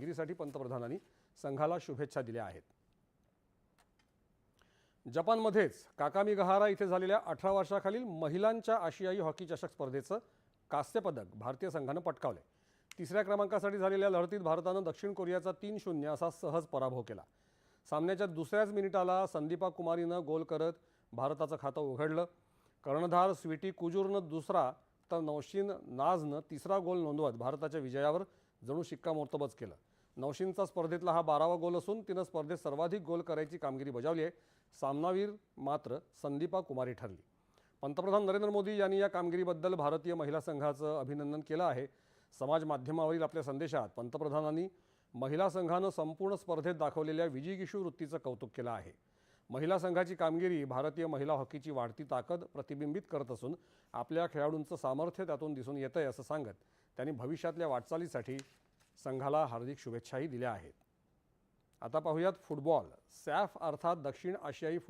कामगिरीसाठी पंतप्रधानांनी संघाला शुभेच्छा दिल्या आहेत. जपानमध्येच काकामिगहारा इथे झालेल्या 18 वर्षाखालील महिलांच्या आशियाई हॉकी चषक स्पर्धेचं कांस्य पदक भारतीय संघानं पटकावले. तिसऱ्या क्रमांकासाठी झालेल्या लढतीत भारतानं दक्षिण कोरियाचा 3-0 असा सहज पराभव केला. सामन्याच्या दुसऱ्याच मिनिटाला संदीपा कुमारीनं गोल करत भारताचं खातं उघडलं. कर्णधार स्वीटी कुजूरनं दुसरा तर नौशीन नाझनं तिसरा गोल नोंदवत भारताच्या विजयावर जणू शिक्कामोर्तबच केलं. नौशीनचा स्पर्धेतला हा 12वा गोल असून तिनं स्पर्धेत सर्वाधिक गोल करायची कामगिरी बजावली आहे. सामनावीर मात्र संदीपा कुमारी ठरली. पंतप्रधान नरेंद्र मोदी यांनी या कामगिरीबद्दल भारतीय महिला संघाचं अभिनंदन केलं आहे. समाज माध्यमावरील आपल्या संदेशात पंतप्रधानांनी महिला संघानं संपूर्ण स्पर्धेत दाखवलेल्या विजिगीषू वृत्तीचं कौतुक केलं आहे. महिला संघाची कामगिरी भारतीय महिला हॉकीची वाढती ताकद प्रतिबिंबित करत असून आपल्या खेळाडूंचं सामर्थ्य त्यातून दिसून येतंय असं सांगत त्यांनी भविष्यातल्या वाटचालीसाठी संघाला हार्दिक शुभेच्छाही दिल्या आहेत. आता पाहूयात फुटबॉल. सॅफ अर्थात दक्षिण आशियाई फुटबॉल